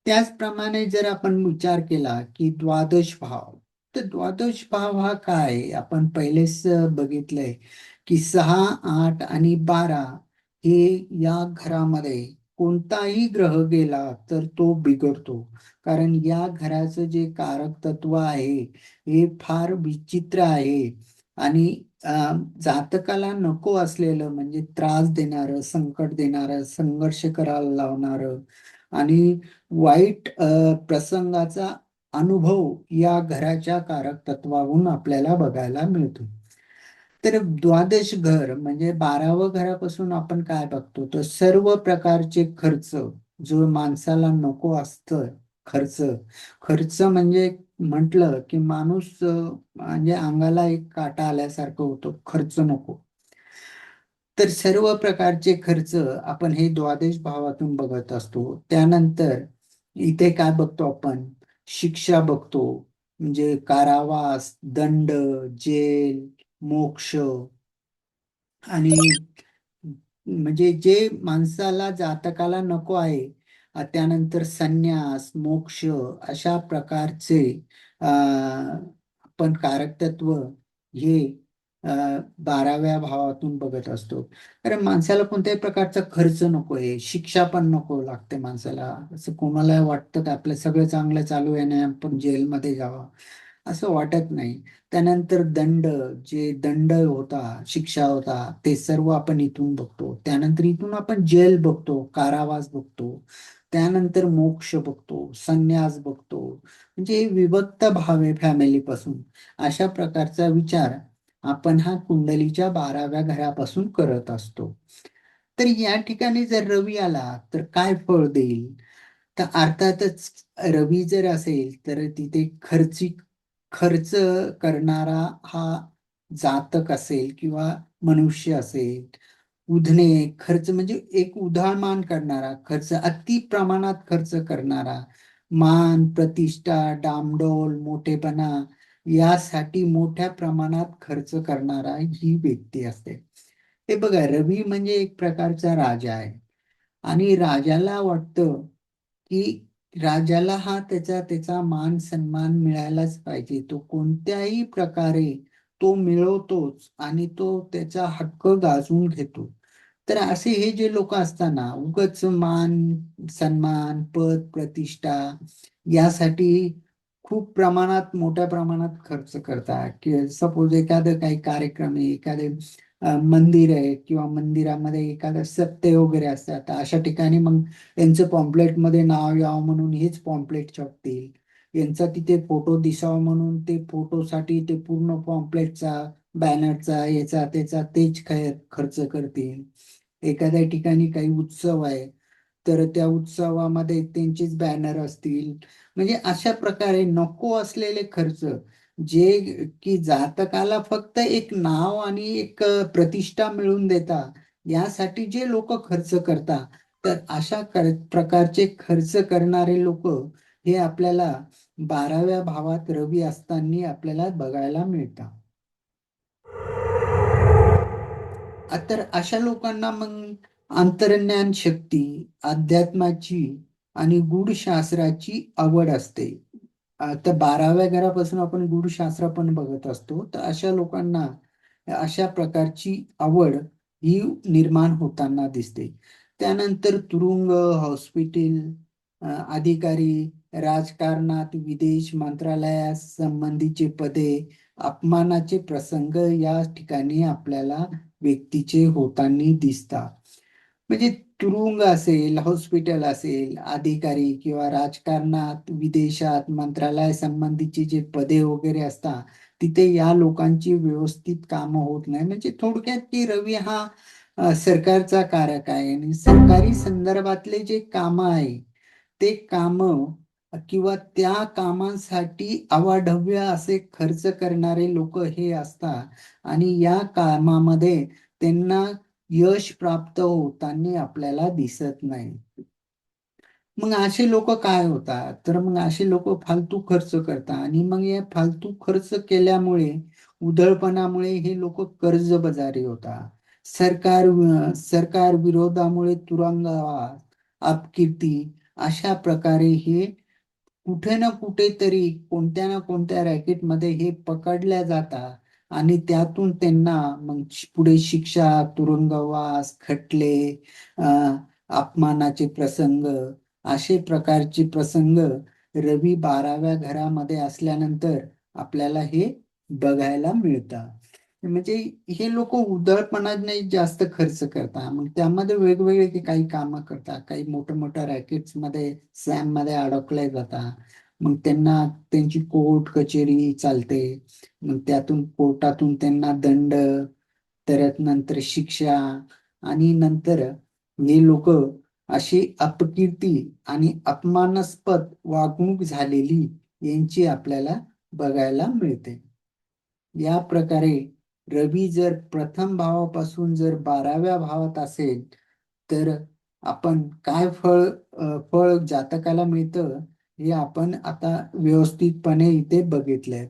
त्याचप्रमाणे जर आपण विचार केला की द्वादश भाव, तर द्वादश भाव हा काय आपण पहिलेच बघितलंय की 6, 8 आणि 12 हे या घरामध्ये कोणताही ग्रह गेला तर तो बिघडतो. कारण या घराचं जे कारक तत्व आहे हे फार विचित्र आहे आणि जातकाला नको असलेलं म्हणजे त्रास देणारं, संकट देणारं, संघर्ष करायला लावणारं आणि वाईट प्रसंगाचा अनुभव या घराच्या कारक तत्वावरून आपल्याला बघायला मिळतो. तर द्वादश घर म्हणजे 12वं घरापासून आपण काय बघतो तर सर्व प्रकारचे खर्च जो माणसाला नको असतं. खर्च खर्च म्हणजे म्हटलं की माणूस म्हणजे अंगाला एक काटा आल्यासारखं होतो, खर्च नको. तर सर्व प्रकारचे खर्च आपण हे द्वादश भावातून बघत असतो. त्यानंतर इथे काय बघतो आपण, शिक्षा बघतो म्हणजे कारावास, दंड, जेल, मोक्ष आणि म्हणजे जे माणसाला जातकाला नको आहे त्यानंतर संन्यास, मोक्ष अशा प्रकारचे आपण कारकतत्व हे 12व्या भावातून बघत असतो. कारण माणसाला कोणत्याही प्रकारचा खर्च नको आहे, शिक्षा पण नको लागते माणसाला. असं कोणाला वाटतं का आपलं सगळं चांगलं चालू आहे ना आपण जेलमध्ये जावं, असं वाटत नाही. त्यानंतर दंड, जे दंड होता, शिक्षा होता, ते सर्व आपण इथून बघतो. त्यानंतर इथून आपण जेल बघतो, कारावास बघतो. त्यानंतर मोक्ष बघतो, संन्यास बघतो. म्हणजे हे विभक्त भाव आहे फॅमिलीपासून. अशा प्रकारचा विचार आपण हा कुंडलीच्या 12व्या घरापासून करत असतो. तर या ठिकाणी जर रवी आला तर काय फळ देईल, तर अर्थातच रवी जर असेल तर तिथे खर्च करणारा हा जातक असेल किंवा मनुष्य असेल. उधणे खर्च म्हणजे एक उधळमान करणारा, खर्च अति प्रमाणात खर्च करणारा, मान प्रतिष्ठा डामडौल मोठेपणा यासाठी मोठ्या प्रमाणात खर्च करणारा ही व्यक्ती असते. हे बघा, रवी म्हणजे एक प्रकारचा राजा आहे आणि राजाला वाटतं की राजाला हा त्याचा त्याचा मान सन्मान मिळायलाच पाहिजे. तो कोणत्याही प्रकारे तो मिळवतोच आणि तो त्याचा हक्क गाजवून घेतो. तर असे हे जे लोक असताना उगाच मान सन्मान पद प्रतिष्ठा यासाठी खूप प्रमाणात मोठ्या प्रमाणात खर्च करतात. की सपोज एखादं काही कार्यक्रम आहे, एखादे मंदिर आहे किंवा मंदिरामध्ये एखादं सत्य वगैरे असतात, तर अशा ठिकाणी मग यांचं पॉम्पलेट मध्ये नाव यावं म्हणून हेच पॉम्पलेट छापतील. यांचा तिथे फोटो दिसावा म्हणून ते फोटोसाठी ते पूर्ण पॉम्पलेटचा, बॅनरचा, याचा त्याचा तेच खर्च करतील. एखाद्या ठिकाणी काही उत्सव आहे तर त्या उत्सवामध्ये त्यांचेच बॅनर असतील. म्हणजे अशा प्रकारे नको असलेले खर्च जे की जातकाला फक्त एक नाव आणि एक प्रतिष्ठा मिळवून देतात, यासाठी जे लोक खर्च करतात, तर अशा प्रकारचे खर्च करणारे लोक हे आपल्याला 12व्या भावात रवी असताना आपल्याला बघायला मिळतात. तर अशा लोकांना मग अंतर्ज्ञान शक्ती, अध्यात्माची आणि गूढशास्त्राची आवड असते. तर 12व्या घरापासून आपण गूढशास्त्र पण बघत असतो. तर अशा लोकांना अशा प्रकारची आवड ही निर्माण होताना दिसते. त्यानंतर तुरुंग, हॉस्पिटल, अधिकारी, राजकारणात, विदेश मंत्रालयात संबंधीचे पदे, अपमानाचे प्रसंग या ठिकाणी आपल्याला व्यक्तीचे होताना दिसतात. म्हणजे तुरुंग असेल, हॉस्पिटल असेल, अधिकारी किंवा राजकारणात, विदेशात, मंत्रालय संबंधीची जे पदे वगैरे असतात, तिथे या लोकांची व्यवस्थित कामं होत नाही. म्हणजे थोडक्यात की रवी हा सरकारचा कारक आहे आणि सरकारी संदर्भातले जे काम आहे ते काम किंवा त्या कामांसाठी अवाढव्य असे खर्च करणारे लोक हे असतात आणि या कामामध्ये त्यांना यश प्राप्त होताना आपल्याला दिसत नाही. मग असे लोक काय होतात, तर मग असे लोक फालतू खर्च करतात आणि मग या फालतू खर्च केल्यामुळे, उधळपणामुळे हे लोक कर्जबाजारी होतात. सरकार विरोधामुळे तुरुंगवास, अपकीर्ती अशा प्रकारे हे कुठे ना कुठेतरी कोणत्या ना कोणत्या रॅकेटमध्ये हे पकडल्या जातात आणि त्यातून त्यांना मग पुढे शिक्षा, तुरुंगवास, खटले, अं, अपमानाचे प्रसंग, असे प्रकारचे प्रसंग रवी 12व्या घरामध्ये असल्यानंतर आपल्याला हे बघायला मिळतात. म्हणजे हे लोक उधळपणाने जास्त खर्च करतात, मग त्यामध्ये वेगवेगळे ते काही कामं करतात, काही मोठ्या मोठ्या रॅकेट्स मध्ये स्लॅम मध्ये अडकले जातात. मग त्यांना त्यांची कोर्ट कचेरी चालते, मग त्यातून कोर्टातून त्यांना दंड, तरत नंतर शिक्षा, आणि नंतर हे लोक अशी अपकीर्ती आणि अपमानास्पद वागणूक झालेली यांची आपल्याला बघायला मिळते. या प्रकारे रवी जर प्रथम भावापासून जर 12व्या भावात असेल तर आपण काय फळ जातकाला मिळतं हे आपण आता व्यवस्थितपणे इथे बघितलंय.